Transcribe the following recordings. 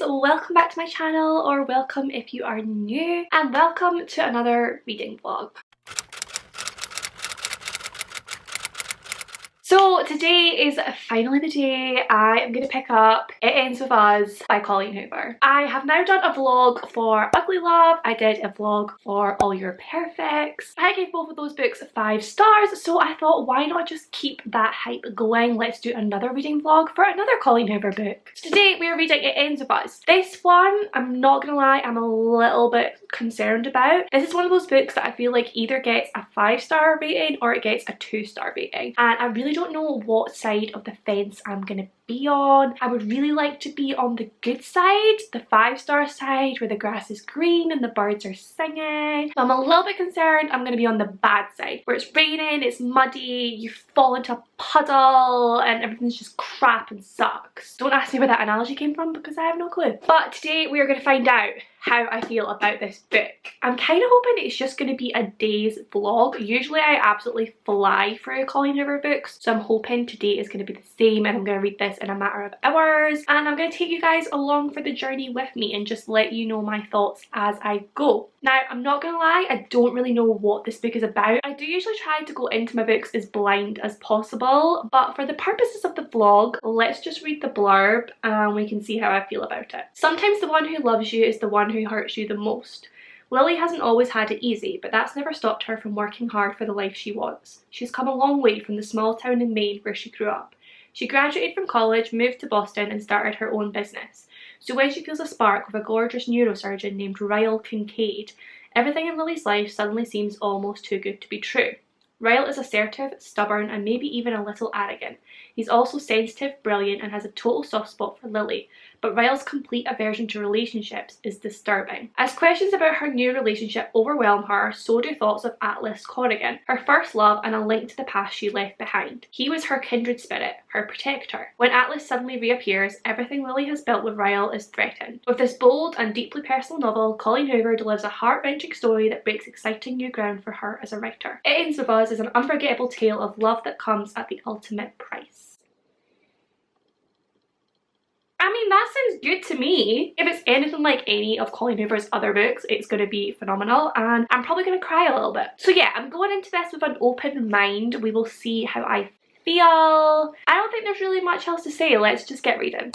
welcome back to my channel, or welcome if you are new, and welcome to another reading vlog. So today is finally the day I am going to pick up It Ends With Us by Colleen Hoover. I have now done a vlog for Ugly Love, I did a vlog for All Your Perfects. I gave both of those books 5 stars, so I thought why not just keep that hype going. Let's do another reading vlog for another Colleen Hoover book. So today we are reading It Ends With Us. This one, I'm not gonna lie, I'm a little bit concerned about. This is one of those books that I feel like either gets a 5-star rating or it gets a 2-star rating, and I really don't know what side of the fence I'm gonna be on. I would really like to be on the good side, the 5-star side where the grass is green and the birds are singing. But I'm a little bit concerned I'm gonna be on the bad side where it's raining, it's muddy, you fall into a puddle and everything's just crap and sucks. Don't ask me where that analogy came from because I have no clue. But today we are going to find out how I feel about this book. I'm kind of hoping it's just going to be a day's vlog. Usually I absolutely fly through Colleen Hoover books, so I'm hoping today is going to be the same and I'm going to read this in a matter of hours, and I'm going to take you guys along for the journey with me and just let you know my thoughts as I go. Now, I'm not gonna lie, I don't really know what this book is about. I do usually try to go into my books as blind as possible, but for the purposes of the vlog, let's just read the blurb and we can see how I feel about it. Sometimes the one who loves you is the one who hurts you the most. Lily hasn't always had it easy, but that's never stopped her from working hard for the life she wants. She's come a long way from the small town in Maine where she grew up. She graduated from college, moved to Boston and started her own business. So when she feels a spark with a gorgeous neurosurgeon named Ryle Kincaid, everything in Lily's life suddenly seems almost too good to be true. Ryle is assertive, stubborn and maybe even a little arrogant. He's also sensitive, brilliant and has a total soft spot for Lily, but Ryle's complete aversion to relationships is disturbing. As questions about her new relationship overwhelm her, so do thoughts of Atlas Corrigan, her first love and a link to the past she left behind. He was her kindred spirit, her protector. When Atlas suddenly reappears, everything Lily has built with Ryle is threatened. With this bold and deeply personal novel, Colleen Hoover delivers a heart-wrenching story that breaks exciting new ground for her as a writer. It Ends With Us is an unforgettable tale of love that comes at the ultimate price. I mean, that sounds good to me. If it's anything like any of Colleen Hoover's other books, it's going to be phenomenal and I'm probably going to cry a little bit. So yeah, I'm going into this with an open mind. We will see how I feel. I don't think there's really much else to say. Let's just get reading.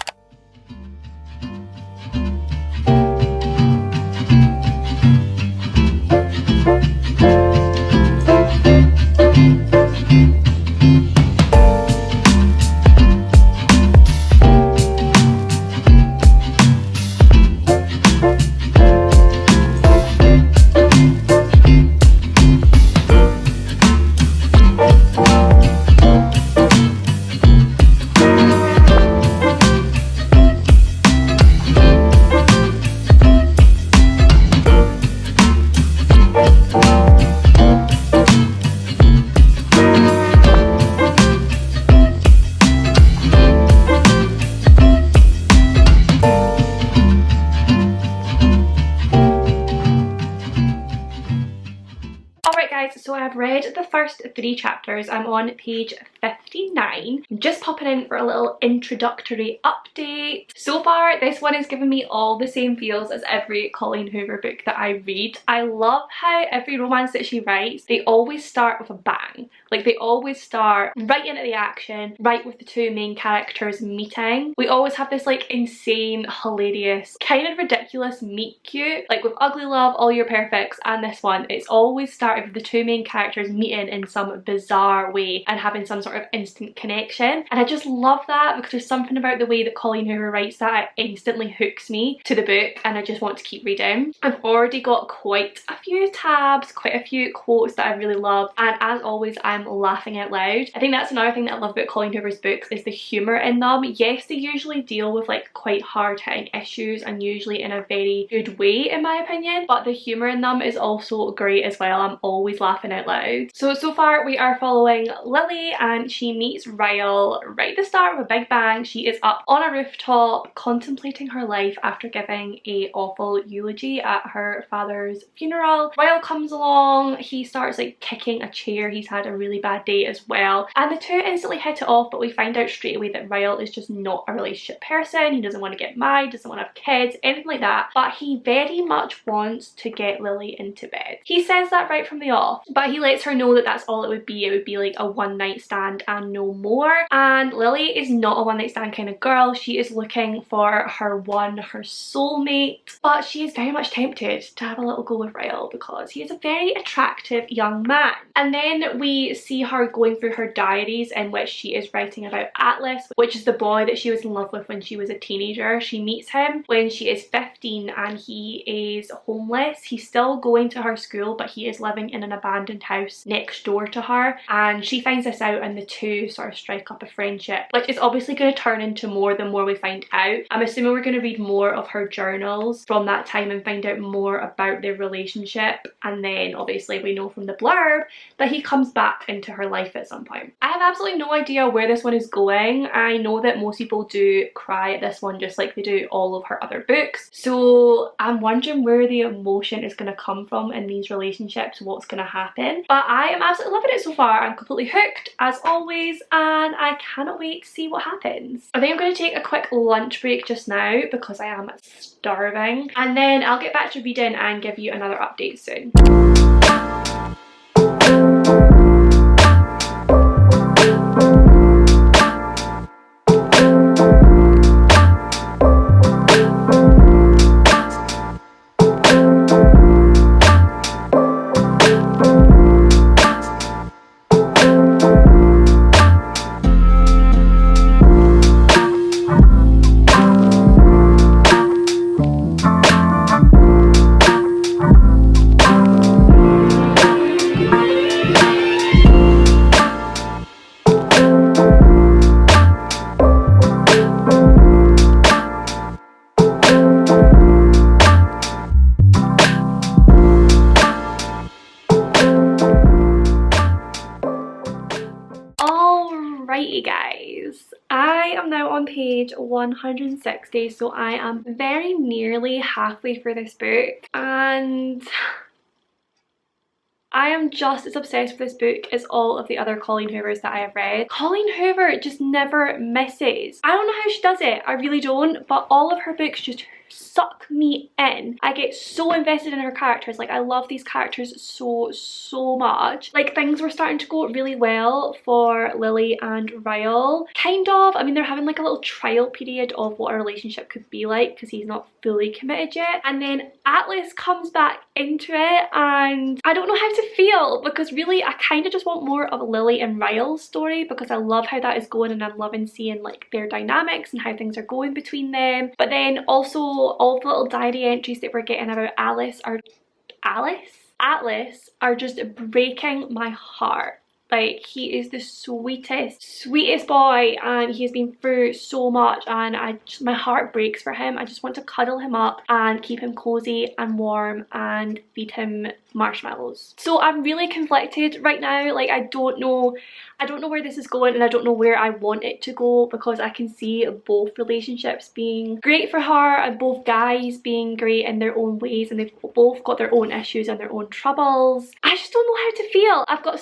So I've read the first 3 chapters. I'm on page 59. I'm just popping in for a little introductory update. So far, this one has given me all the same feels as every Colleen Hoover book that I read. I love how every romance that she writes, they always start with a bang. Like, they always start right into the action, right with the 2 main characters meeting. We always have this like insane, hilarious, kind of ridiculous meet cute. Like with Ugly Love, All Your Perfects and this one, it's always started with the 2 main characters meeting in some bizarre way and having some sort of instant connection, and I just love that because there's something about the way that Colleen Hoover writes that instantly hooks me to the book and I just want to keep reading. I've already got quite a few tabs, quite a few quotes that I really love, and as always I'm laughing out loud. I think that's another thing that I love about Colleen Hoover's books is the humour in them. Yes, they usually deal with like quite hard hitting issues and usually in a very good way in my opinion, but the humour in them is also great as well. I'm always laughing out loud loud. So far we are following Lily, and she meets Ryle right at the start with a big bang. She is up on a rooftop contemplating her life after giving a awful eulogy at her father's funeral. Ryle comes along, he starts like kicking a chair, he's had a really bad day as well, and the two instantly hit it off, but we find out straight away that Ryle is just not a relationship person. He doesn't want to get married, doesn't want to have kids, anything like that, but he very much wants to get Lily into bed. He says that right from the off, but he lets her know that that's all it would be. It would be like a one night stand and no more. And Lily is not a one night stand kind of girl. She is looking for her soulmate, but she is very much tempted to have a little go with Ryle because he is a very attractive young man. And then we see her going through her diaries in which she is writing about Atlas, which is the boy that she was in love with when she was a teenager. She meets him when she is 15 and he is homeless. He's still going to her school, but he is living in an abandoned house next door to her, and she finds this out and the two sort of strike up a friendship, which is obviously going to turn into more the more we find out. I'm assuming we're going to read more of her journals from that time and find out more about their relationship, and then obviously we know from the blurb that he comes back into her life at some point. I have absolutely no idea where this one is going. I know that most people do cry at this one just like they do all of her other books, so I'm wondering where the emotion is going to come from in these relationships, what's going to happen. But I am absolutely loving it so far. I'm completely hooked as always, and I cannot wait to see what happens. I think I'm going to take a quick lunch break just now because I am starving, and then I'll get back to reading and give you another update soon. Alrighty guys, I am now on page 160, so I am very nearly halfway through this book, and I am just as obsessed with this book as all of the other Colleen Hoovers that I have read. Colleen Hoover just never misses. I don't know how she does it, I really don't, but all of her books just suck me in. I get so invested in her characters. Like, I love these characters so much. Like, things were starting to go really well for Lily and Ryle. Kind of. I mean, they're having like a little trial period of what a relationship could be like because he's not fully committed yet. And then Atlas comes back into it and I don't know how to feel, because really I kind of just want more of Lily and Ryle's story because I love how that is going and I'm loving seeing like their dynamics and how things are going between them. But then also all the little diary entries that we're getting about Atlas are just breaking my heart. Like, he is the sweetest boy, and he has been through so much, and my heart breaks for him. I just want to cuddle him up and keep him cozy and warm and feed him marshmallows. So I'm really conflicted right now. Like, I don't know where this is going, and I don't know where I want it to go, because I can see both relationships being great for her and both guys being great in their own ways, and they've both got their own issues and their own troubles. I just don't know how to feel. I've got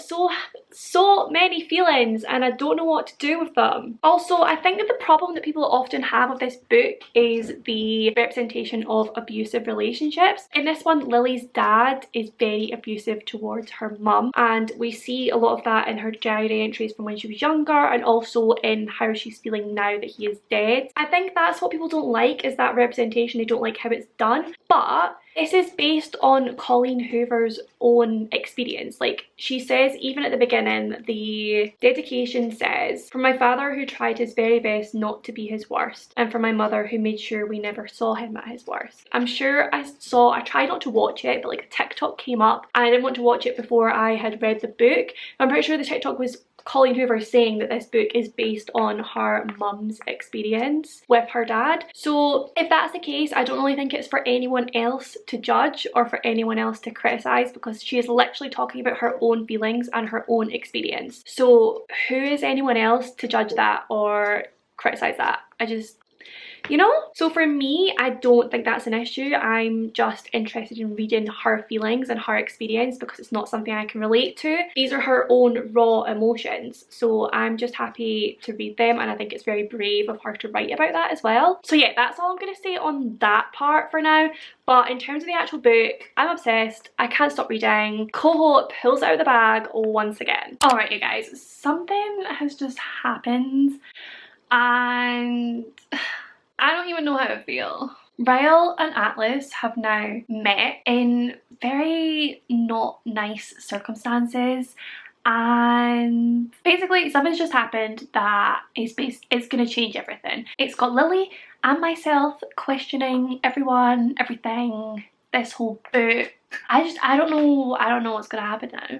so many feelings and I don't know what to do with them. Also, I think that the problem that people often have with this book is the representation of abusive relationships. In this one, Lily's dad is very abusive towards her mum, and we see a lot of that in her diary entries from when she was younger, and also in how she's feeling now that he is dead. I think that's what people don't like, is that representation. They don't like how it's done, but this is based on Colleen Hoover's own experience. Like, she says, even at the beginning, the dedication says, "For my father who tried his very best not to be his worst, and for my mother who made sure we never saw him at his worst." I'm sure I tried not to watch it, but like a TikTok came up and I didn't want to watch it before I had read the book. I'm pretty sure the TikTok was Colleen Hoover saying that this book is based on her mum's experience with her dad. So if that's the case, I don't really think it's for anyone else to judge or for anyone else to criticize, because she is literally talking about her own feelings and her own experience. So who is anyone else to judge that or criticize that? You know? So for me, I don't think that's an issue. I'm just interested in reading her feelings and her experience because it's not something I can relate to. These are her own raw emotions, so I'm just happy to read them, and I think it's very brave of her to write about that as well. So yeah, that's all I'm going to say on that part for now. But in terms of the actual book, I'm obsessed. I can't stop reading. CoHo pulls it out of the bag once again. Alright you guys, something has just happened and I don't even know how to feel. Ryle and Atlas have now met in very not nice circumstances, and basically something's just happened that is going to change everything. It's got Lily and myself questioning everyone, everything, this whole book. I don't know what's going to happen now.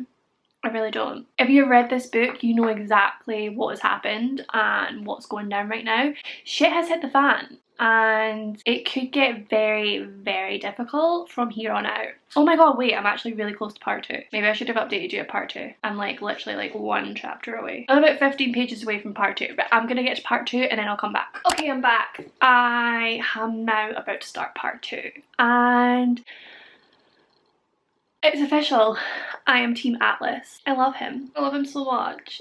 I really don't. If you've read this book, you know exactly what has happened and what's going down right now. Shit has hit the fan and it could get very, very difficult from here on out. Oh my god, wait, I'm actually really close to part 2. Maybe I should have updated you at part 2. I'm like literally like 1 chapter away. I'm about 15 pages away from part 2, but I'm gonna get to part 2 and then I'll come back. Okay, I'm back. I am now about to start part 2 and it's official. I am Team Atlas. I love him. I love him so much.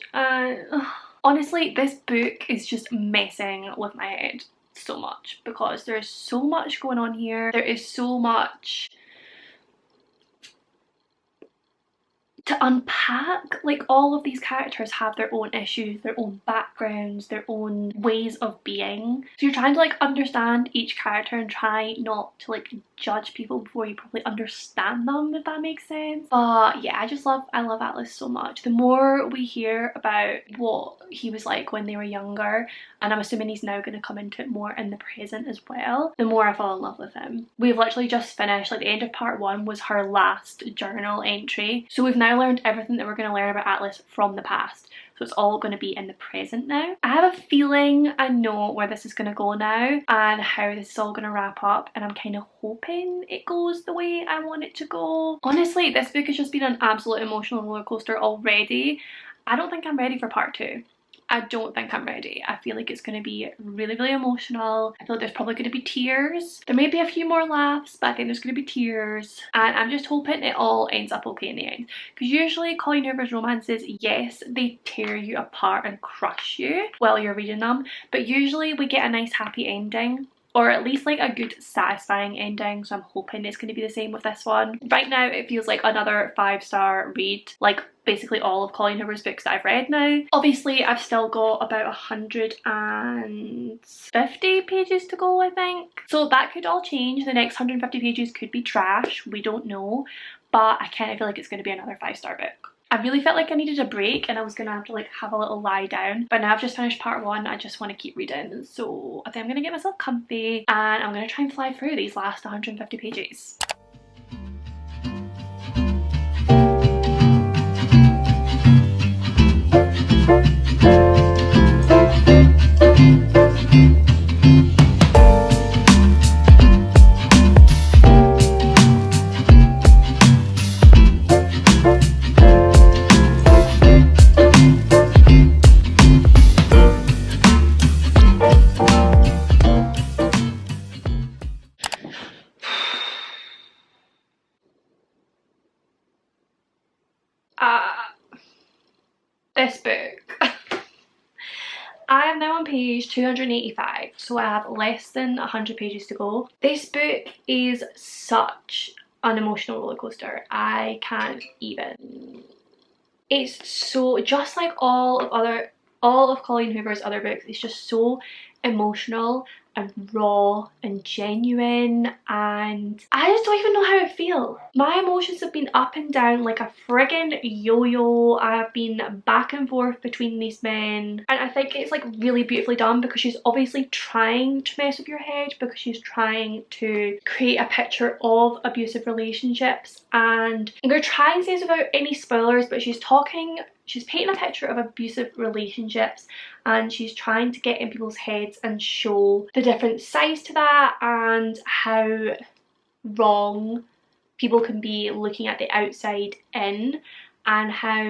Honestly, this book is just messing with my head so much because there's so much going on here. There is so much to unpack. Like, all of these characters have their own issues, their own backgrounds, their own ways of being. So you're trying to like understand each character and try not to like judge people before you probably understand them, if that makes sense. But yeah, I love Atlas so much. The more we hear about what he was like when they were younger, and I'm assuming he's now going to come into it more in the present as well, the more I fall in love with him. We've literally just finished, like the end of part 1 was her last journal entry, so we've now learned everything that we're going to learn about Atlas from the past. So it's all going to be in the present now. I have a feeling I know where this is going to go now and how this is all going to wrap up, and I'm kind of hoping it goes the way I want it to go. Honestly, this book has just been an absolute emotional roller coaster already. I don't think I'm ready for part 2. I don't think I'm ready. I feel like it's going to be really, really emotional. I feel like there's probably going to be tears. There may be a few more laughs, but I think there's going to be tears. And I'm just hoping it all ends up okay in the end. Because usually Colleen Hoover's romances, yes, they tear you apart and crush you while you're reading them. But usually we get a nice happy ending, or at least like a good satisfying ending, so I'm hoping it's going to be the same with this one. Right now it feels like another 5-star read, like basically all of Colleen Hoover's books that I've read now. Obviously I've still got about 150 pages to go, I think, so that could all change. The next 150 pages could be trash, we don't know, but I kind of feel like it's going to be another 5-star book. I really felt like I needed a break and I was gonna have to like have a little lie down, but now I've just finished part 1, I just want to keep reading, so I think I'm gonna get myself comfy and I'm gonna try and fly through these last 150 pages. This book. I am now on page 285, so I have less than 100 pages to go. This book is such an emotional roller coaster. I can't even. It's so, just like all of Colleen Hoover's other books, it's just so emotional and raw and genuine, and I just don't even know how to feel. My emotions have been up and down like a friggin' yo-yo. I have been back and forth between these men, and I think it's like really beautifully done because she's obviously trying to mess with your head, because she's trying to create a picture of abusive relationships. And I'm going to try and say this without any spoilers, but she's painting a picture of abusive relationships and she's trying to get in people's heads and show the different sides to that and how wrong people can be looking at the outside in, and how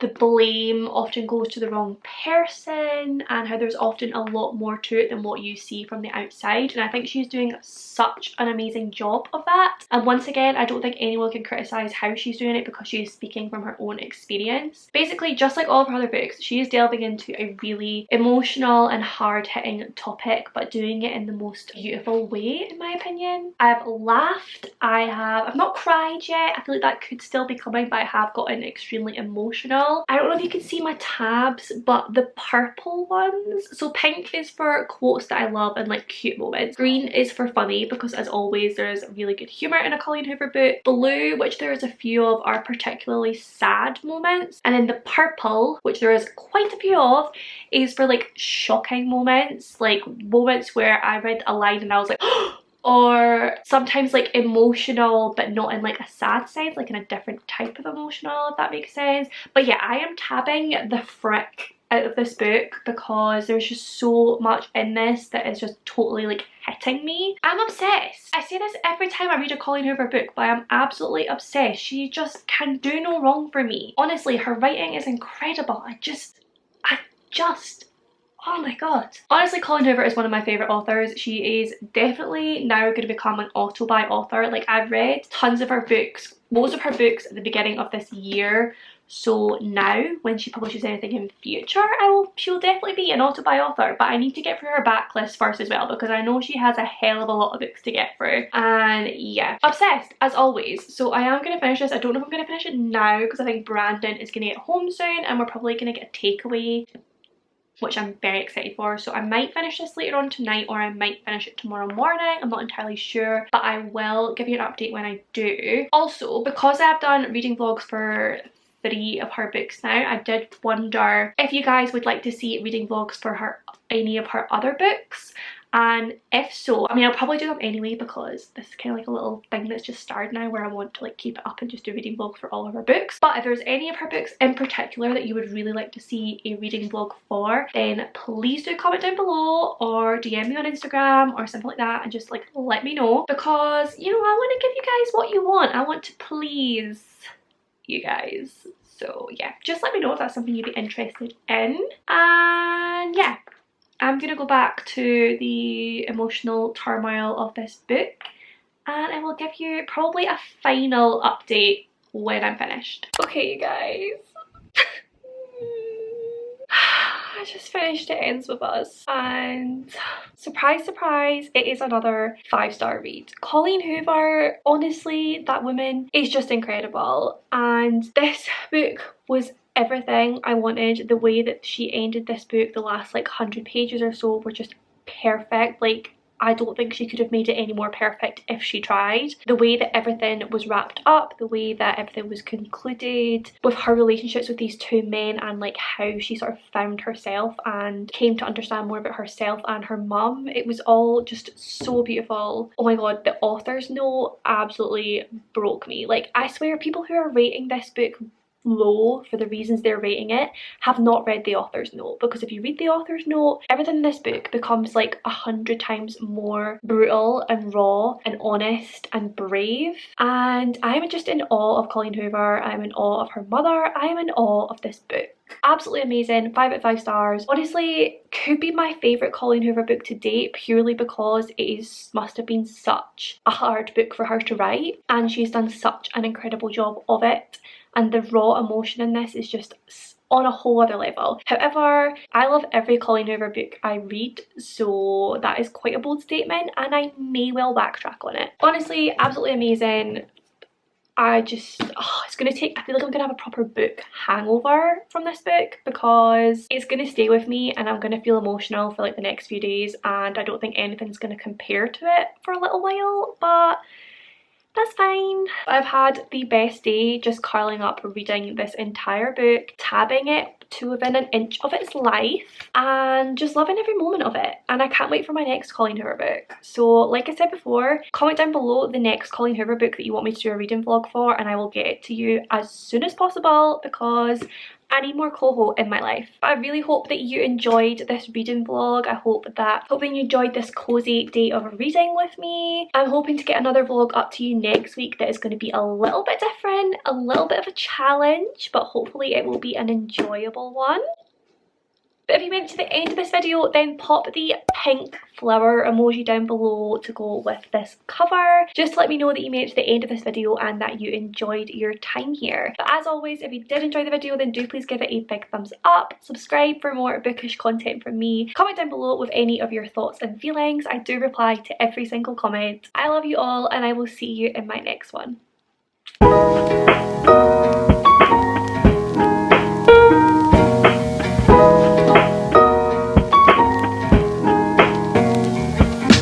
the blame often goes to the wrong person, and how there's often a lot more to it than what you see from the outside. And I think she's doing such an amazing job of that. And once again, I don't think anyone can criticize how she's doing it because she is speaking from her own experience. Basically, just like all of her other books, she is delving into a really emotional and hard-hitting topic, but doing it in the most beautiful way, in my opinion. I've laughed, I've not cried yet. I feel like that could still be coming, but I have gotten extremely emotional. I don't know if you can see my tabs, but the purple ones, so pink is for quotes that I love and like cute moments, green is for funny because as always there's really good humour in a Colleen Hoover book, blue, which there is a few of, are particularly sad moments, and then the purple, which there is quite a few of, is for like shocking moments, like moments where I read a line and I was like or sometimes like emotional but not in like a sad sense, like in a different type of emotional, if that makes sense. But yeah, I am tabbing the frick out of this book because there's just so much in this that is just totally like hitting me. I'm obsessed. I say this every time I read a Colleen Hoover book, but I'm absolutely obsessed. She just can do no wrong for me. Honestly, her writing is incredible. I just oh my god. Honestly, Colleen Hoover is one of my favourite authors. She is definitely now going to become an auto-buy author. Like, I've read tons of her books, most of her books at the beginning of this year. So now, when she publishes anything in future, she'll definitely be an auto-buy author. But I need to get through her backlist first as well, because I know she has a hell of a lot of books to get through. And yeah, obsessed as always. So I am going to finish this. I don't know if I'm going to finish it now because I think Brandon is going to get home soon and we're probably going to get a takeaway, which I'm very excited for. So I might finish this later on tonight or I might finish it tomorrow morning. I'm not entirely sure, but I will give you an update when I do. Also, because I've done reading vlogs for 3 of her books now, I did wonder if you guys would like to see reading vlogs for any of her other books. And if so, I mean, I'll probably do them anyway because this is kind of like a little thing that's just started now where I want to like keep it up and just do reading vlogs for all of her books. But if there's any of her books in particular that you would really like to see a reading vlog for, then please do comment down below or DM me on Instagram or something like that and just like let me know, because you know, I want to give you guys what you want. I want to please you guys. So yeah, just let me know if that's something you'd be interested in. And yeah, I'm gonna go back to the emotional turmoil of this book and I will give you probably a final update when I'm finished. Okay, you guys. I just finished It Ends With Us and surprise, surprise, it is another 5-star read. Colleen Hoover, honestly, that woman is just incredible, and this book was everything I wanted. The way that she ended this book, the last like 100 pages or so, were just perfect. Like, I don't think she could have made it any more perfect if she tried. The way that everything was wrapped up, the way that everything was concluded with her relationships with these 2 men, and like how she sort of found herself and came to understand more about herself and her mum. It was all just so beautiful. Oh my god, the author's note absolutely broke me. Like, I swear people who are rating this book low for the reasons they're rating it have not read the author's note, because if you read the author's note, everything in this book becomes like 100 times more brutal and raw and honest and brave. And I'm just in awe of Colleen Hoover. I'm in awe of her mother. I'm in awe of this book. Absolutely amazing. 5 out of 5 stars. Honestly, could be my favourite Colleen Hoover book to date, purely because it must have been such a hard book for her to write, and she's done such an incredible job of it. And the raw emotion in this is just on a whole other level. However, I love every Colleen Hoover book I read, so that is quite a bold statement and I may well backtrack on it. Honestly, absolutely amazing. I just, it's going to take, I feel like I'm going to have a proper book hangover from this book, because it's going to stay with me and I'm going to feel emotional for like the next few days, and I don't think anything's going to compare to it for a little while, but that's fine. I've had the best day just curling up reading this entire book, tabbing it to within an inch of its life, and just loving every moment of it. And I can't wait for my next Colleen Hoover book. So like I said before, comment down below the next Colleen Hoover book that you want me to do a reading vlog for, and I will get it to you as soon as possible, because I need more CoHo in my life. I really hope that you enjoyed this reading vlog. I hope that you enjoyed this cozy day of reading with me. I'm hoping to get another vlog up to you next week that is going to be a little bit different, a little bit of a challenge, but hopefully it will be an enjoyable one. But if you made it to the end of this video, then pop the pink flower emoji down below to go with this cover, just to let me know that you made it to the end of this video and that you enjoyed your time here. But as always, if you did enjoy the video, then do please give it a big thumbs up, subscribe for more bookish content from me, comment down below with any of your thoughts and feelings. I do reply to every single comment. I love you all and I will see you in my next one.